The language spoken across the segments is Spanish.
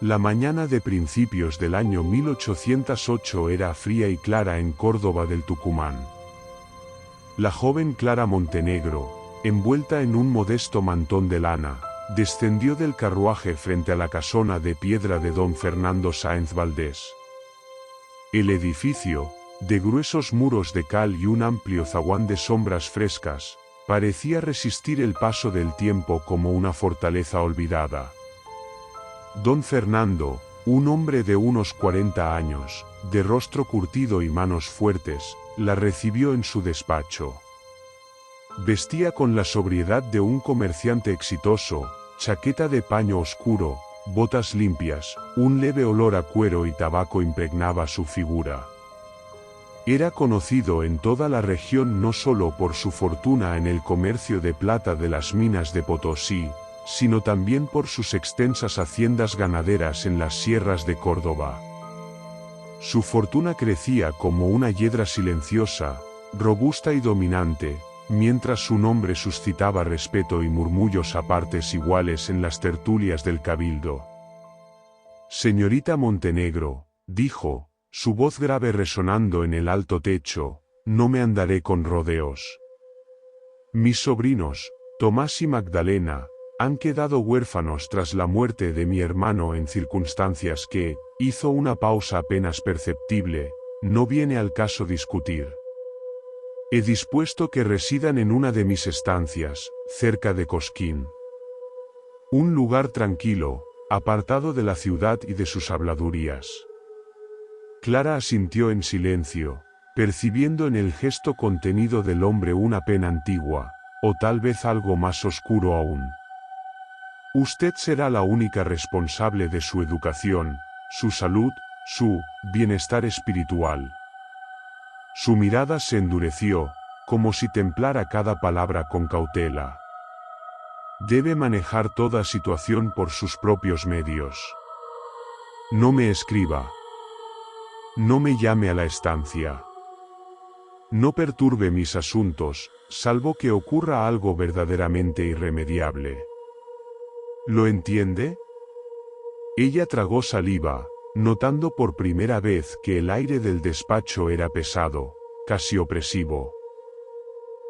La mañana de principios del año 1808 era fría y clara en Córdoba del Tucumán. La joven Clara Montenegro, envuelta en un modesto mantón de lana, descendió del carruaje frente a la casona de piedra de don Fernando Sáenz Valdés. El edificio, de gruesos muros de cal y un amplio zaguán de sombras frescas, parecía resistir el paso del tiempo como una fortaleza olvidada. Don Fernando, un hombre de unos 40 años, de rostro curtido y manos fuertes, la recibió en su despacho. Vestía con la sobriedad de un comerciante exitoso, chaqueta de paño oscuro, botas limpias, un leve olor a cuero y tabaco impregnaba su figura. Era conocido en toda la región no solo por su fortuna en el comercio de plata de las minas de Potosí, sino también por sus extensas haciendas ganaderas en las sierras de Córdoba. Su fortuna crecía como una hiedra silenciosa, robusta y dominante, mientras su nombre suscitaba respeto y murmullos a partes iguales en las tertulias del cabildo. «Señorita Montenegro», dijo, su voz grave resonando en el alto techo, «no me andaré con rodeos. Mis sobrinos, Tomás y Magdalena, han quedado huérfanos tras la muerte de mi hermano en circunstancias que», hizo una pausa apenas perceptible, «no viene al caso discutir. He dispuesto que residan en una de mis estancias, cerca de Cosquín. Un lugar tranquilo, apartado de la ciudad y de sus habladurías». Clara asintió en silencio, percibiendo en el gesto contenido del hombre una pena antigua, o tal vez algo más oscuro aún. «Usted será la única responsable de su educación, su salud, su bienestar espiritual». Su mirada se endureció, como si templara cada palabra con cautela. «Debe manejar toda situación por sus propios medios. No me escriba. No me llame a la estancia. No perturbe mis asuntos, salvo que ocurra algo verdaderamente irremediable. ¿Lo entiende?». Ella tragó saliva, notando por primera vez que el aire del despacho era pesado, casi opresivo.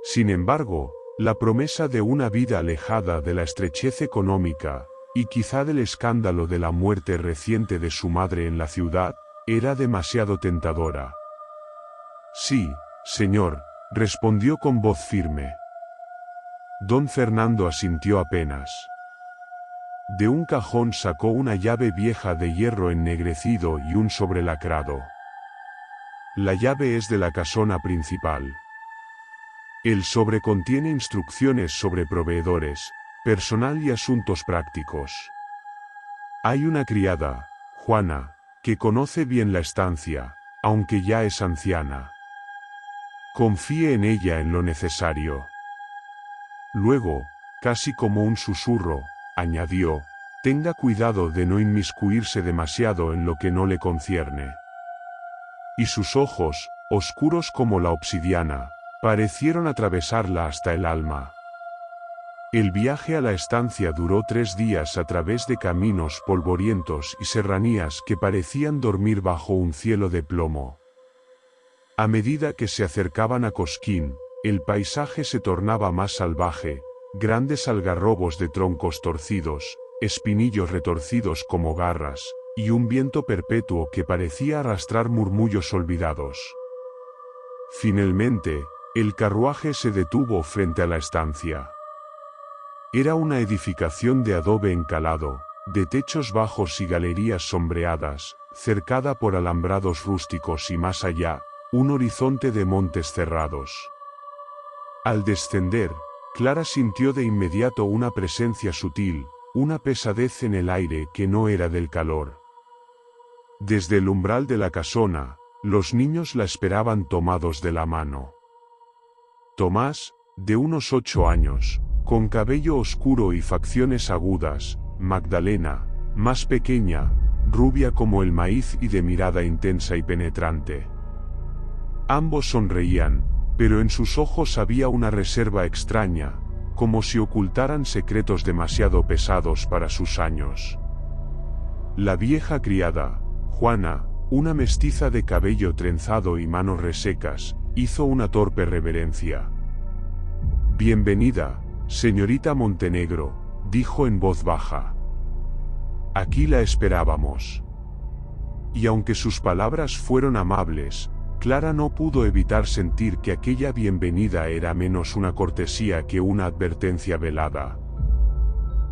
Sin embargo, la promesa de una vida alejada de la estrechez económica, y quizá del escándalo de la muerte reciente de su madre en la ciudad, era demasiado tentadora. «Sí, señor», respondió con voz firme. Don Fernando asintió apenas. De un cajón sacó una llave vieja de hierro ennegrecido y un sobrelacrado. «La llave es de la casona principal. El sobre contiene instrucciones sobre proveedores, personal y asuntos prácticos. Hay una criada, Juana, que conoce bien la estancia, aunque ya es anciana. Confíe en ella en lo necesario». Luego, casi como un susurro, añadió, «tenga cuidado de no inmiscuirse demasiado en lo que no le concierne». Y sus ojos, oscuros como la obsidiana, parecieron atravesarla hasta el alma. El viaje a la estancia duró 3 días a través de caminos polvorientos y serranías que parecían dormir bajo un cielo de plomo. A medida que se acercaban a Cosquín, el paisaje se tornaba más salvaje, grandes algarrobos de troncos torcidos, espinillos retorcidos como garras, y un viento perpetuo que parecía arrastrar murmullos olvidados. Finalmente, el carruaje se detuvo frente a la estancia. Era una edificación de adobe encalado, de techos bajos y galerías sombreadas, cercada por alambrados rústicos y más allá, un horizonte de montes cerrados. Al descender, Clara sintió de inmediato una presencia sutil, una pesadez en el aire que no era del calor. Desde el umbral de la casona, los niños la esperaban tomados de la mano. Tomás, de unos 8 años, con cabello oscuro y facciones agudas; Magdalena, más pequeña, rubia como el maíz y de mirada intensa y penetrante. Ambos sonreían, pero en sus ojos había una reserva extraña, como si ocultaran secretos demasiado pesados para sus años. La vieja criada, Juana, una mestiza de cabello trenzado y manos resecas, hizo una torpe reverencia. «Bienvenida, señorita Montenegro», dijo en voz baja. «Aquí la esperábamos». Y aunque sus palabras fueron amables, Clara no pudo evitar sentir que aquella bienvenida era menos una cortesía que una advertencia velada.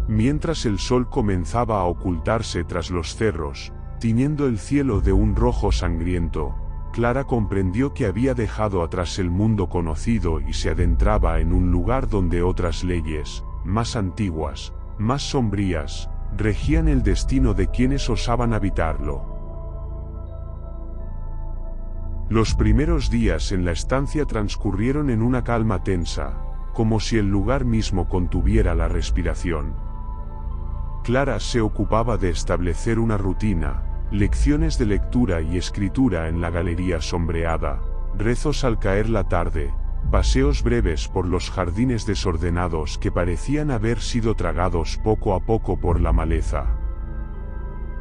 Mientras el sol comenzaba a ocultarse tras los cerros, tiñendo el cielo de un rojo sangriento, Clara comprendió que había dejado atrás el mundo conocido y se adentraba en un lugar donde otras leyes, más antiguas, más sombrías, regían el destino de quienes osaban habitarlo. Los primeros días en la estancia transcurrieron en una calma tensa, como si el lugar mismo contuviera la respiración. Clara se ocupaba de establecer una rutina, lecciones de lectura y escritura en la galería sombreada, rezos al caer la tarde, paseos breves por los jardines desordenados que parecían haber sido tragados poco a poco por la maleza.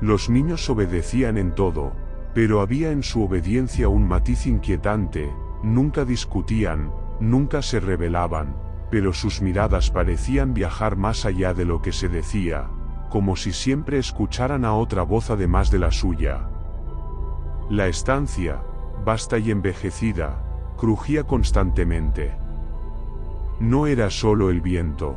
Los niños obedecían en todo, pero había en su obediencia un matiz inquietante, nunca discutían, nunca se rebelaban, pero sus miradas parecían viajar más allá de lo que se decía, como si siempre escucharan a otra voz además de la suya. La estancia, vasta y envejecida, crujía constantemente. No era solo el viento.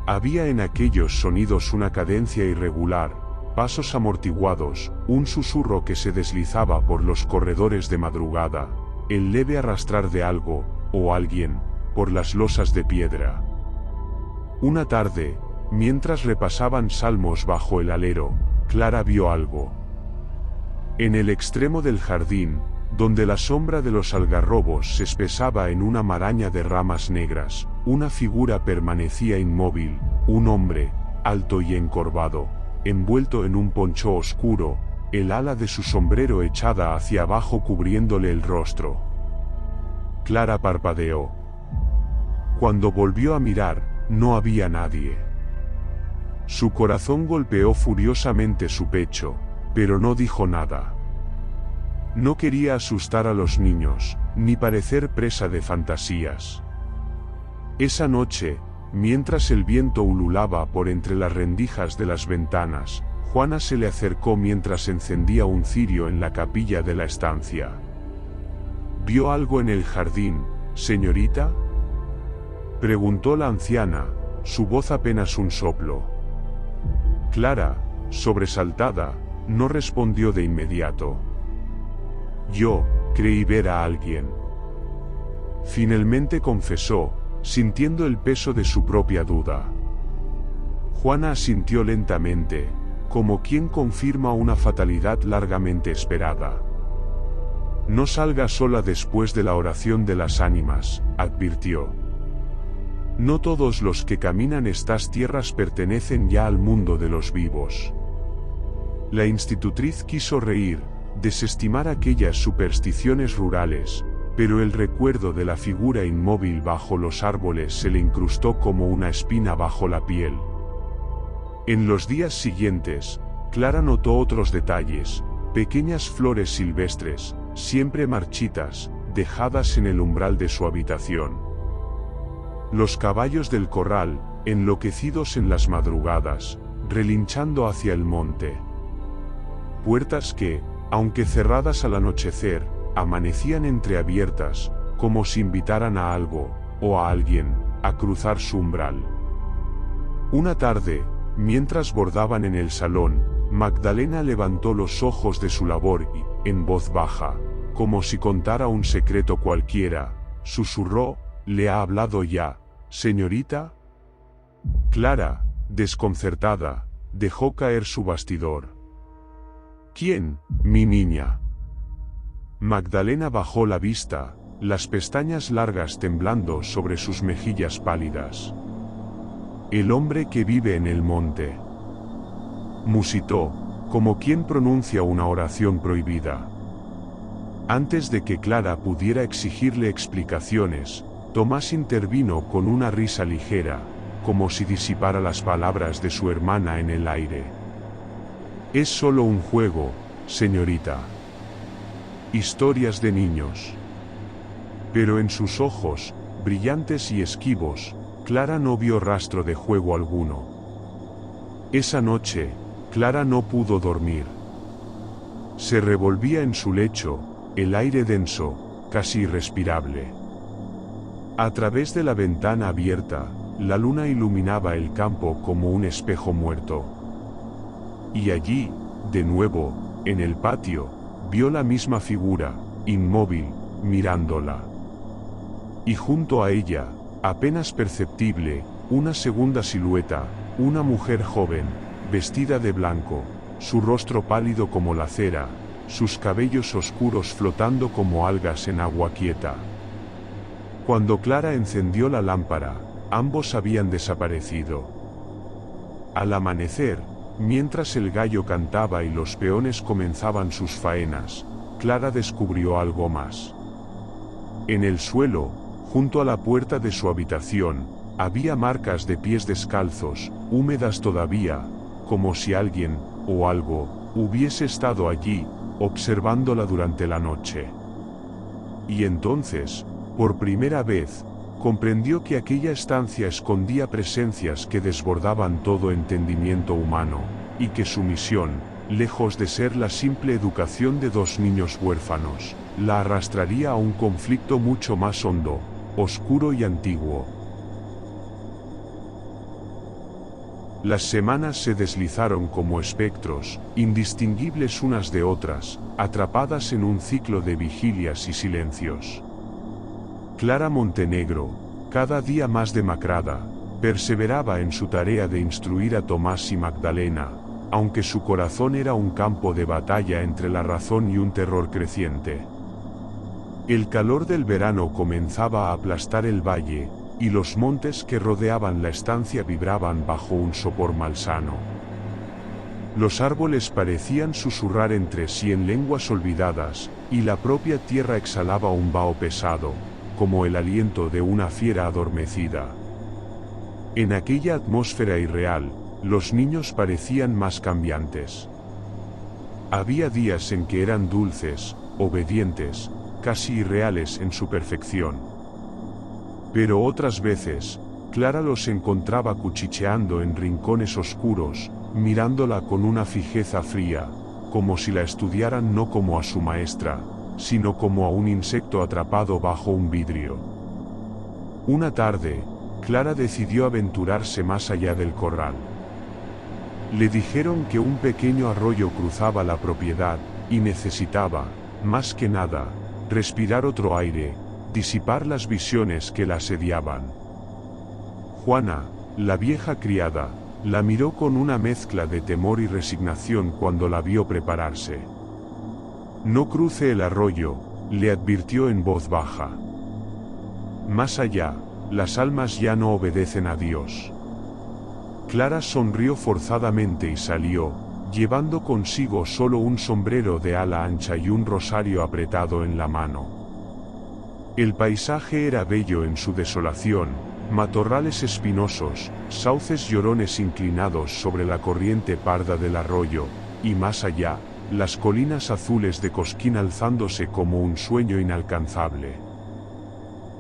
Había en aquellos sonidos una cadencia irregular, pasos amortiguados, un susurro que se deslizaba por los corredores de madrugada, el leve arrastrar de algo, o alguien, por las losas de piedra. Una tarde, mientras repasaban salmos bajo el alero, Clara vio algo. En el extremo del jardín, donde la sombra de los algarrobos se espesaba en una maraña de ramas negras, una figura permanecía inmóvil, un hombre, alto y encorvado, envuelto en un poncho oscuro, el ala de su sombrero echada hacia abajo cubriéndole el rostro. Clara parpadeó. Cuando volvió a mirar, no había nadie. Su corazón golpeó furiosamente su pecho, pero no dijo nada. No quería asustar a los niños, ni parecer presa de fantasías. Esa noche, mientras el viento ululaba por entre las rendijas de las ventanas, Juana se le acercó mientras encendía un cirio en la capilla de la estancia. ¿Vio algo en el jardín, señorita?, preguntó la anciana, su voz apenas un soplo. Clara, sobresaltada, no respondió de inmediato. Yo creí ver a alguien. Finalmente confesó, sintiendo el peso de su propia duda. Juana asintió lentamente, como quien confirma una fatalidad largamente esperada. No salga sola después de la oración de las ánimas, advirtió. No todos los que caminan estas tierras pertenecen ya al mundo de los vivos. La institutriz quiso reír, desestimar aquellas supersticiones rurales, pero el recuerdo de la figura inmóvil bajo los árboles se le incrustó como una espina bajo la piel. En los días siguientes, Clara notó otros detalles, pequeñas flores silvestres, siempre marchitas, dejadas en el umbral de su habitación. Los caballos del corral, enloquecidos en las madrugadas, relinchando hacia el monte. Puertas que, aunque cerradas al anochecer, amanecían entreabiertas, como si invitaran a algo, o a alguien, a cruzar su umbral. Una tarde, mientras bordaban en el salón, Magdalena levantó los ojos de su labor y, en voz baja, como si contara un secreto cualquiera, susurró: ¿Le ha hablado ya, señorita? Clara, desconcertada, dejó caer su bastidor. ¿Quién, mi niña? Magdalena bajó la vista, las pestañas largas temblando sobre sus mejillas pálidas. El hombre que vive en el monte. Musitó, como quien pronuncia una oración prohibida. Antes de que Clara pudiera exigirle explicaciones, Tomás intervino con una risa ligera, como si disipara las palabras de su hermana en el aire. Es solo un juego, señorita. Historias de niños. Pero en sus ojos, brillantes y esquivos, Clara no vio rastro de juego alguno. Esa noche, Clara no pudo dormir. Se revolvía en su lecho, el aire denso, casi irrespirable. A través de la ventana abierta, la luna iluminaba el campo como un espejo muerto. Y allí, de nuevo, en el patio, vio la misma figura, inmóvil, mirándola. Y junto a ella, apenas perceptible, una segunda silueta, una mujer joven, vestida de blanco, su rostro pálido como la cera, sus cabellos oscuros flotando como algas en agua quieta. Cuando Clara encendió la lámpara, ambos habían desaparecido. Al amanecer, mientras el gallo cantaba y los peones comenzaban sus faenas, Clara descubrió algo más. En el suelo, junto a la puerta de su habitación, había marcas de pies descalzos, húmedas todavía, como si alguien, o algo, hubiese estado allí, observándola durante la noche. Y entonces, por primera vez, comprendió que aquella estancia escondía presencias que desbordaban todo entendimiento humano, y que su misión, lejos de ser la simple educación de dos niños huérfanos, la arrastraría a un conflicto mucho más hondo, oscuro y antiguo. Las semanas se deslizaron como espectros, indistinguibles unas de otras, atrapadas en un ciclo de vigilias y silencios. Clara Montenegro, cada día más demacrada, perseveraba en su tarea de instruir a Tomás y Magdalena, aunque su corazón era un campo de batalla entre la razón y un terror creciente. El calor del verano comenzaba a aplastar el valle, y los montes que rodeaban la estancia vibraban bajo un sopor malsano. Los árboles parecían susurrar entre sí en lenguas olvidadas, y la propia tierra exhalaba un vaho pesado, como el aliento de una fiera adormecida. En aquella atmósfera irreal, los niños parecían más cambiantes. Había días en que eran dulces, obedientes, casi irreales en su perfección. Pero otras veces, Clara los encontraba cuchicheando en rincones oscuros, mirándola con una fijeza fría, como si la estudiaran no como a su maestra, sino como a un insecto atrapado bajo un vidrio. Una tarde, Clara decidió aventurarse más allá del corral. Le dijeron que un pequeño arroyo cruzaba la propiedad, y necesitaba, más que nada, respirar otro aire, disipar las visiones que la asediaban. Juana, la vieja criada, la miró con una mezcla de temor y resignación cuando la vio prepararse. No cruce el arroyo, le advirtió en voz baja. Más allá, las almas ya no obedecen a Dios. Clara sonrió forzadamente y salió, llevando consigo solo un sombrero de ala ancha y un rosario apretado en la mano. El paisaje era bello en su desolación, matorrales espinosos, sauces llorones inclinados sobre la corriente parda del arroyo, y más allá, las colinas azules de Cosquín alzándose como un sueño inalcanzable.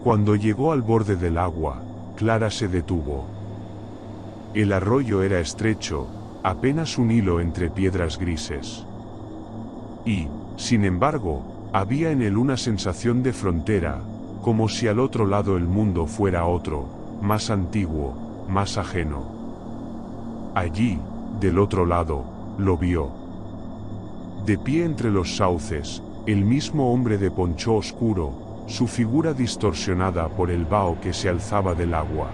Cuando llegó al borde del agua, Clara se detuvo. El arroyo era estrecho, apenas un hilo entre piedras grises. Y, sin embargo, había en él una sensación de frontera, como si al otro lado el mundo fuera otro, más antiguo, más ajeno. Allí, del otro lado, lo vio. De pie entre los sauces, el mismo hombre de poncho oscuro, su figura distorsionada por el vaho que se alzaba del agua.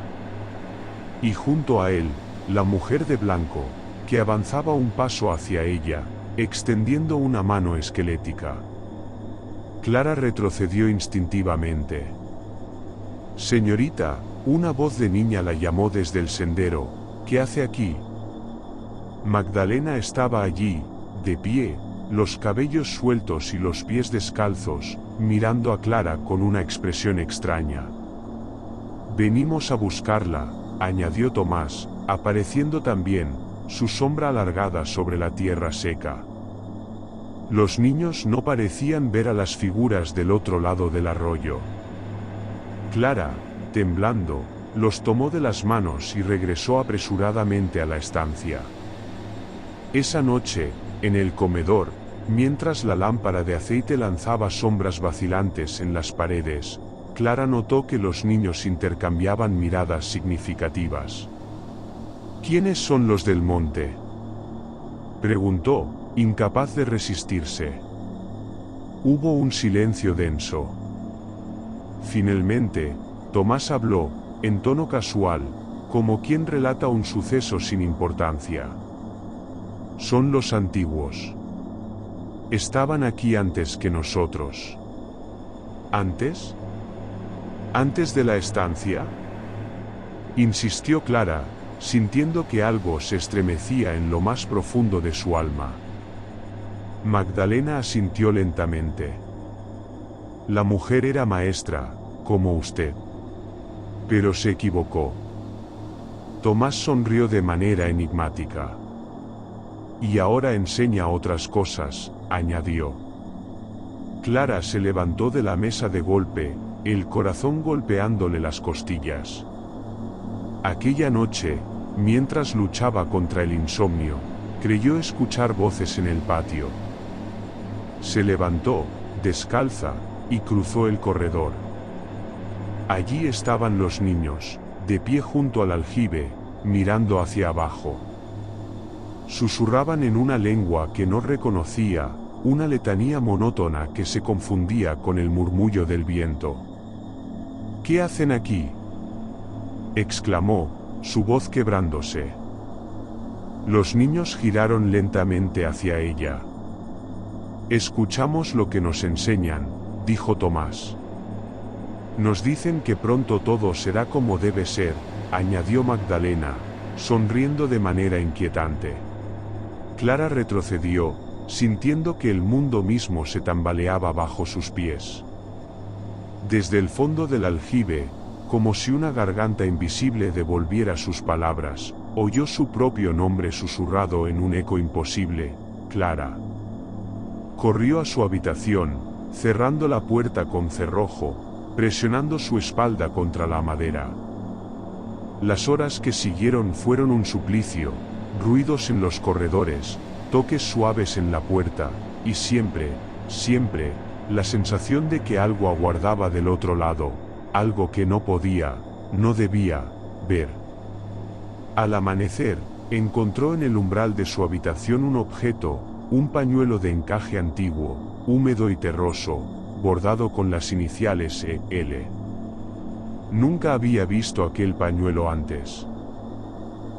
Y junto a él, la mujer de blanco, que avanzaba un paso hacia ella, extendiendo una mano esquelética. Clara retrocedió instintivamente. Señorita, una voz de niña la llamó desde el sendero. ¿Qué hace aquí? Magdalena estaba allí, de pie, los cabellos sueltos y los pies descalzos, mirando a Clara con una expresión extraña. Venimos a buscarla, añadió Tomás, apareciendo también, su sombra alargada sobre la tierra seca. Los niños no parecían ver a las figuras del otro lado del arroyo. Clara, temblando, los tomó de las manos y regresó apresuradamente a la estancia. Esa noche, en el comedor, mientras la lámpara de aceite lanzaba sombras vacilantes en las paredes, Clara notó que los niños intercambiaban miradas significativas. ¿Quiénes son los del monte?, preguntó, incapaz de resistirse. Hubo un silencio denso. Finalmente, Tomás habló, en tono casual, como quien relata un suceso sin importancia. Son los antiguos. Estaban aquí antes que nosotros. ¿Antes? ¿Antes de la estancia?, insistió Clara, sintiendo que algo se estremecía en lo más profundo de su alma. Magdalena asintió lentamente. La mujer era maestra, como usted. Pero se equivocó. Tomás sonrió de manera enigmática. Y ahora enseña otras cosas, añadió. Clara se levantó de la mesa de golpe, el corazón golpeándole las costillas. Aquella noche, mientras luchaba contra el insomnio, creyó escuchar voces en el patio. Se levantó, descalza, y cruzó el corredor. Allí estaban los niños, de pie junto al aljibe, mirando hacia abajo. Susurraban en una lengua que no reconocía, una letanía monótona que se confundía con el murmullo del viento. ¿Qué hacen aquí?, exclamó, su voz quebrándose. Los niños giraron lentamente hacia ella. Escuchamos lo que nos enseñan, dijo Tomás. Nos dicen que pronto todo será como debe ser, añadió Magdalena, sonriendo de manera inquietante. Clara retrocedió, sintiendo que el mundo mismo se tambaleaba bajo sus pies. Desde el fondo del aljibe, como si una garganta invisible devolviera sus palabras, oyó su propio nombre susurrado en un eco imposible: Clara. Corrió a su habitación, cerrando la puerta con cerrojo, presionando su espalda contra la madera. Las horas que siguieron fueron un suplicio, ruidos en los corredores, toques suaves en la puerta, y siempre, siempre, la sensación de que algo aguardaba del otro lado, algo que no podía, no debía, ver. Al amanecer, encontró en el umbral de su habitación un objeto, un pañuelo de encaje antiguo, húmedo y terroso, bordado con las iniciales E.L. Nunca había visto aquel pañuelo antes.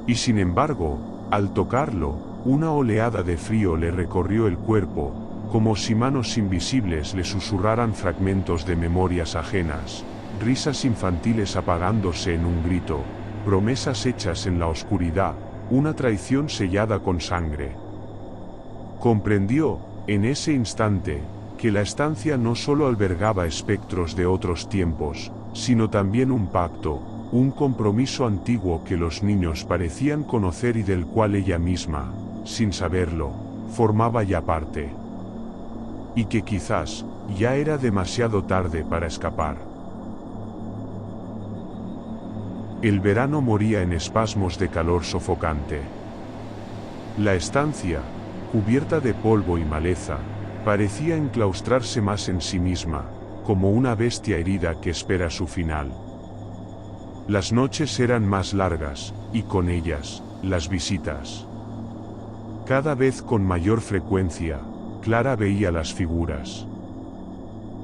Y sin embargo, al tocarlo, una oleada de frío le recorrió el cuerpo, como si manos invisibles le susurraran fragmentos de memorias ajenas, risas infantiles apagándose en un grito, promesas hechas en la oscuridad, una traición sellada con sangre. Comprendió, en ese instante, que la estancia no solo albergaba espectros de otros tiempos, sino también un pacto, un compromiso antiguo que los niños parecían conocer y del cual ella misma, sin saberlo, formaba ya parte. Y que quizás, ya era demasiado tarde para escapar. El verano moría en espasmos de calor sofocante. La estancia, cubierta de polvo y maleza, parecía enclaustrarse más en sí misma, como una bestia herida que espera su final. Las noches eran más largas, y con ellas, las visitas. Cada vez con mayor frecuencia, Clara veía las figuras.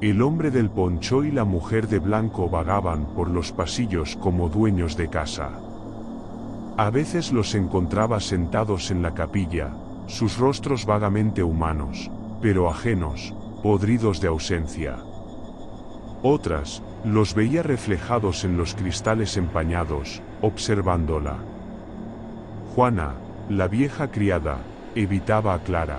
El hombre del poncho y la mujer de blanco vagaban por los pasillos como dueños de casa. A veces los encontraba sentados en la capilla, sus rostros vagamente humanos, pero ajenos, podridos de ausencia. Otras, los veía reflejados en los cristales empañados, observándola. Juana, la vieja criada, evitaba a Clara.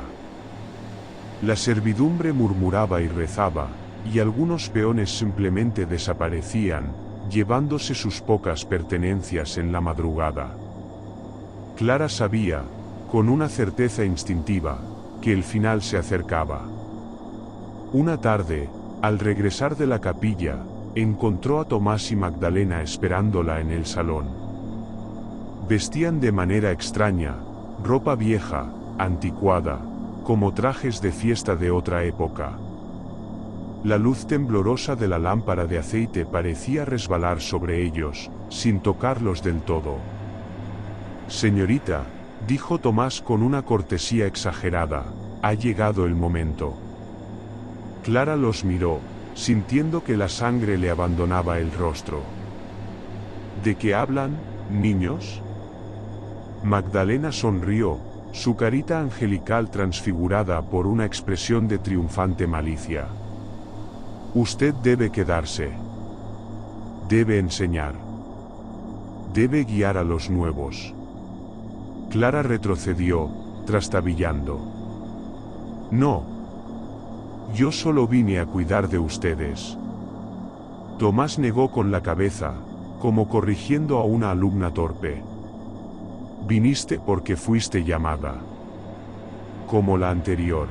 La servidumbre murmuraba y rezaba, y algunos peones simplemente desaparecían, llevándose sus pocas pertenencias en la madrugada. Clara sabía, con una certeza instintiva, que el final se acercaba. Una tarde, al regresar de la capilla, encontró a Tomás y Magdalena esperándola en el salón. Vestían de manera extraña, ropa vieja, anticuada, como trajes de fiesta de otra época. La luz temblorosa de la lámpara de aceite parecía resbalar sobre ellos, sin tocarlos del todo. «Señorita», dijo Tomás con una cortesía exagerada, «ha llegado el momento». Clara los miró, sintiendo que la sangre le abandonaba el rostro. «¿De qué hablan, niños?». Magdalena sonrió, su carita angelical transfigurada por una expresión de triunfante malicia. «Usted debe quedarse. Debe enseñar. Debe guiar a los nuevos». Clara retrocedió, trastabillando. «No. Yo solo vine a cuidar de ustedes». Tomás negó con la cabeza, como corrigiendo a una alumna torpe. «Viniste porque fuiste llamada. Como la anterior».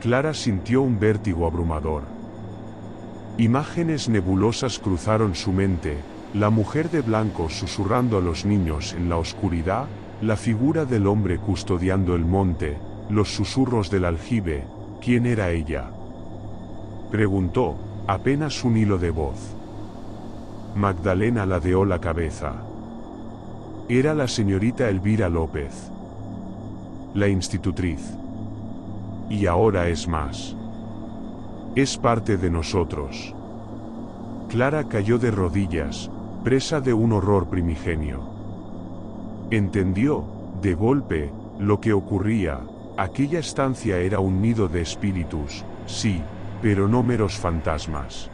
Clara sintió un vértigo abrumador. Imágenes nebulosas cruzaron su mente, la mujer de blanco susurrando a los niños en la oscuridad, la figura del hombre custodiando el monte, los susurros del aljibe. ¿Quién era ella?, preguntó, apenas un hilo de voz. Magdalena ladeó la cabeza. Era la señorita Elvira López, la institutriz. Y ahora es más. Es parte de nosotros. Clara cayó de rodillas, presa de un horror primigenio. Entendió, de golpe, lo que ocurría. Aquella estancia era un nido de espíritus, sí, pero no meros fantasmas.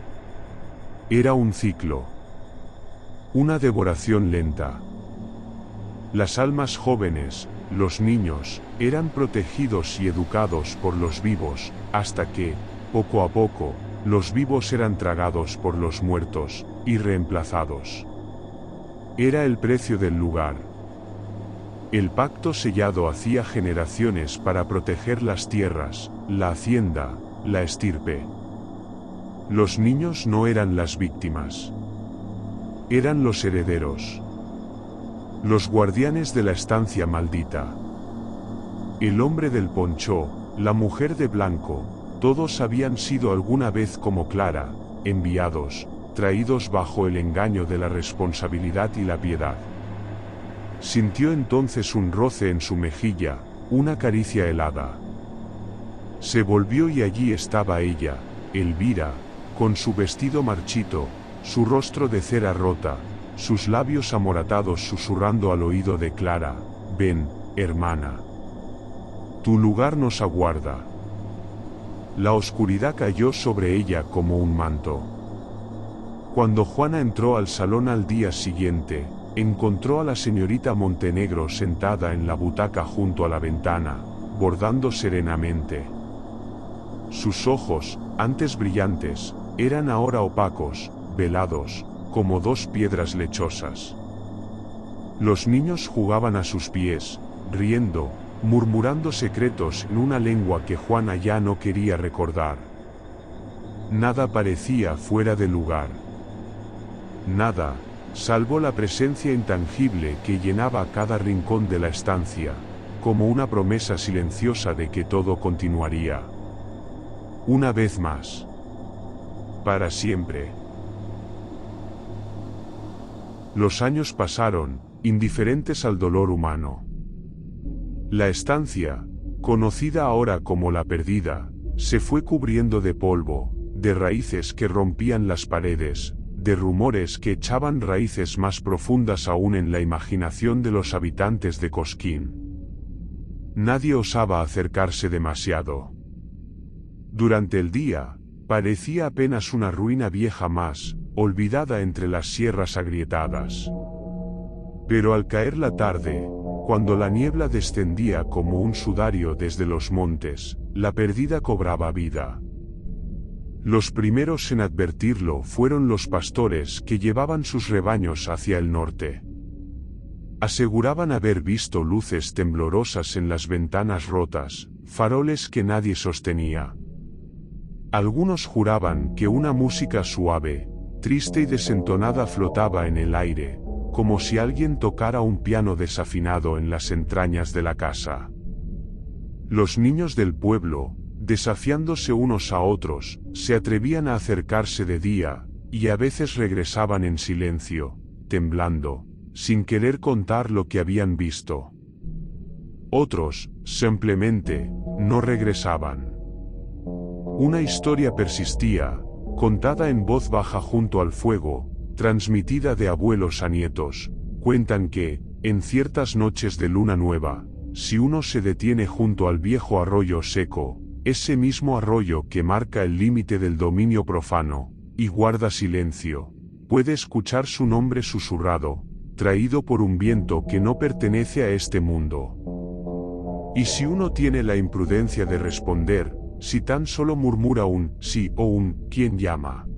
Era un ciclo. Una devoración lenta. Las almas jóvenes, los niños, eran protegidos y educados por los vivos, hasta que, poco a poco, los vivos eran tragados por los muertos, y reemplazados. Era el precio del lugar. El pacto sellado hacía generaciones para proteger las tierras, la hacienda, la estirpe. Los niños no eran las víctimas. Eran los herederos. Los guardianes de la estancia maldita. El hombre del poncho, la mujer de blanco, todos habían sido alguna vez como Clara, enviados, traídos bajo el engaño de la responsabilidad y la piedad. Sintió entonces un roce en su mejilla, una caricia helada. Se volvió y allí estaba ella, Elvira, con su vestido marchito, su rostro de cera rota, sus labios amoratados susurrando al oído de Clara, «Ven, hermana. Tu lugar nos aguarda». La oscuridad cayó sobre ella como un manto. Cuando Juana entró al salón al día siguiente, encontró a la señorita Montenegro sentada en la butaca junto a la ventana, bordando serenamente. Sus ojos, antes brillantes, eran ahora opacos, velados, como dos piedras lechosas. Los niños jugaban a sus pies, riendo, murmurando secretos en una lengua que Juana ya no quería recordar. Nada parecía fuera de lugar. Nada, salvo la presencia intangible que llenaba cada rincón de la estancia, como una promesa silenciosa de que todo continuaría. Una vez más. Para siempre. Los años pasaron, indiferentes al dolor humano. La estancia, conocida ahora como la perdida, se fue cubriendo de polvo, de raíces que rompían las paredes, de rumores que echaban raíces más profundas aún en la imaginación de los habitantes de Cosquín. Nadie osaba acercarse demasiado. Durante el día, parecía apenas una ruina vieja más, olvidada entre las sierras agrietadas. Pero al caer la tarde, cuando la niebla descendía como un sudario desde los montes, la perdida cobraba vida. Los primeros en advertirlo fueron los pastores que llevaban sus rebaños hacia el norte. Aseguraban haber visto luces temblorosas en las ventanas rotas, faroles que nadie sostenía. Algunos juraban que una música suave, triste y desentonada flotaba en el aire, como si alguien tocara un piano desafinado en las entrañas de la casa. Los niños del pueblo, desafiándose unos a otros, se atrevían a acercarse de día, y a veces regresaban en silencio, temblando, sin querer contar lo que habían visto. Otros, simplemente, no regresaban. Una historia persistía, contada en voz baja junto al fuego, transmitida de abuelos a nietos. Cuentan que, en ciertas noches de luna nueva, si uno se detiene junto al viejo arroyo seco, ese mismo arroyo que marca el límite del dominio profano, y guarda silencio, puede escuchar su nombre susurrado, traído por un viento que no pertenece a este mundo. Y si uno tiene la imprudencia de responder, si tan solo murmura un sí o un ¿quién llama?,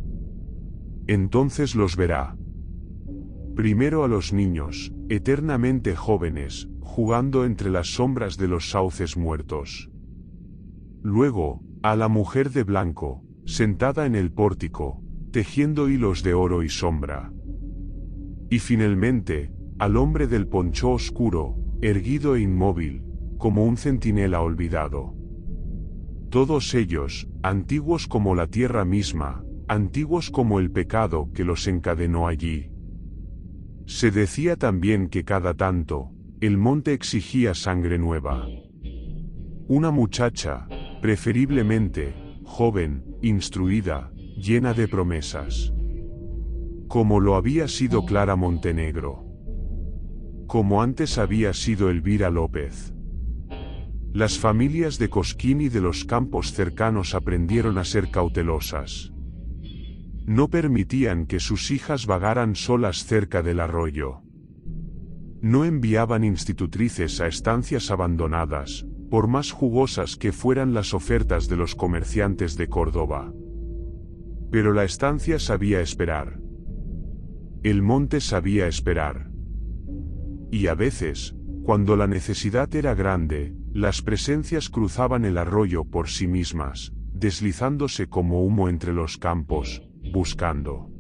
entonces los verá. Primero a los niños, eternamente jóvenes, jugando entre las sombras de los sauces muertos. Luego, a la mujer de blanco, sentada en el pórtico, tejiendo hilos de oro y sombra. Y finalmente, al hombre del poncho oscuro, erguido e inmóvil, como un centinela olvidado. Todos ellos, antiguos como la tierra misma, antiguos como el pecado que los encadenó allí. Se decía también que cada tanto, el monte exigía sangre nueva. Una muchacha, preferiblemente, joven, instruida, llena de promesas. Como lo había sido Clara Montenegro. Como antes había sido Elvira López. Las familias de Cosquín y de los campos cercanos aprendieron a ser cautelosas. No permitían que sus hijas vagaran solas cerca del arroyo. No enviaban institutrices a estancias abandonadas, por más jugosas que fueran las ofertas de los comerciantes de Córdoba. Pero la estancia sabía esperar. El monte sabía esperar. Y a veces, cuando la necesidad era grande, las presencias cruzaban el arroyo por sí mismas, deslizándose como humo entre los campos, buscando.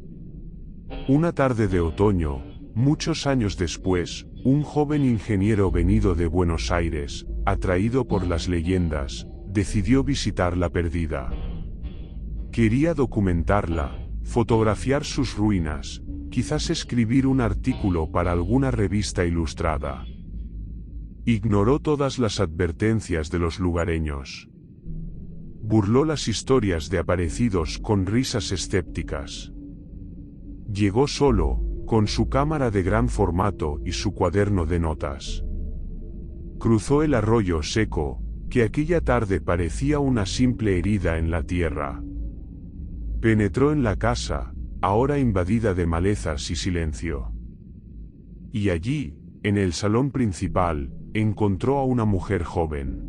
Una tarde de otoño, muchos años después, un joven ingeniero venido de Buenos Aires, atraído por las leyendas, decidió visitar la perdida. Quería documentarla, fotografiar sus ruinas, quizás escribir un artículo para alguna revista ilustrada. Ignoró todas las advertencias de los lugareños. Burló las historias de aparecidos con risas escépticas. Llegó solo, con su cámara de gran formato y su cuaderno de notas. Cruzó el arroyo seco, que aquella tarde parecía una simple herida en la tierra. Penetró en la casa, ahora invadida de malezas y silencio. Y allí, en el salón principal, encontró a una mujer joven.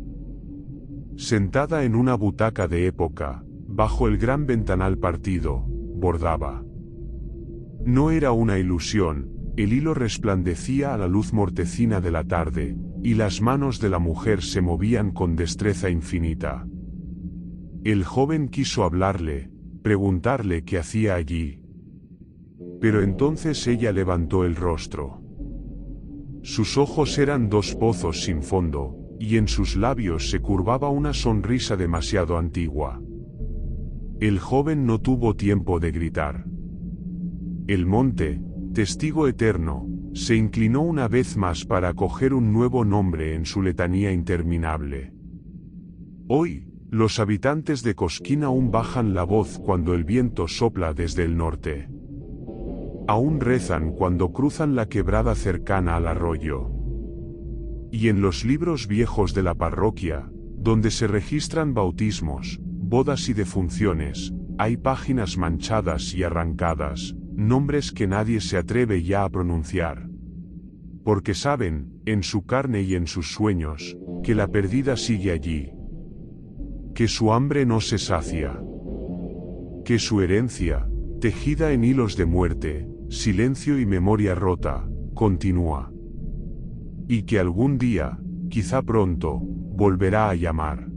Sentada en una butaca de época, bajo el gran ventanal partido, bordaba. No era una ilusión, el hilo resplandecía a la luz mortecina de la tarde, y las manos de la mujer se movían con destreza infinita. El joven quiso hablarle, preguntarle qué hacía allí. Pero entonces ella levantó el rostro. Sus ojos eran dos pozos sin fondo, y en sus labios se curvaba una sonrisa demasiado antigua. El joven no tuvo tiempo de gritar. El monte, testigo eterno, se inclinó una vez más para acoger un nuevo nombre en su letanía interminable. Hoy, los habitantes de Cosquín aún bajan la voz cuando el viento sopla desde el norte. Aún rezan cuando cruzan la quebrada cercana al arroyo. Y en los libros viejos de la parroquia, donde se registran bautismos, bodas y defunciones, hay páginas manchadas y arrancadas, nombres que nadie se atreve ya a pronunciar. Porque saben, en su carne y en sus sueños, que la perdida sigue allí. Que su hambre no se sacia. Que su herencia, tejida en hilos de muerte, silencio y memoria rota, continúa. Y que algún día, quizá pronto, volverá a llamar.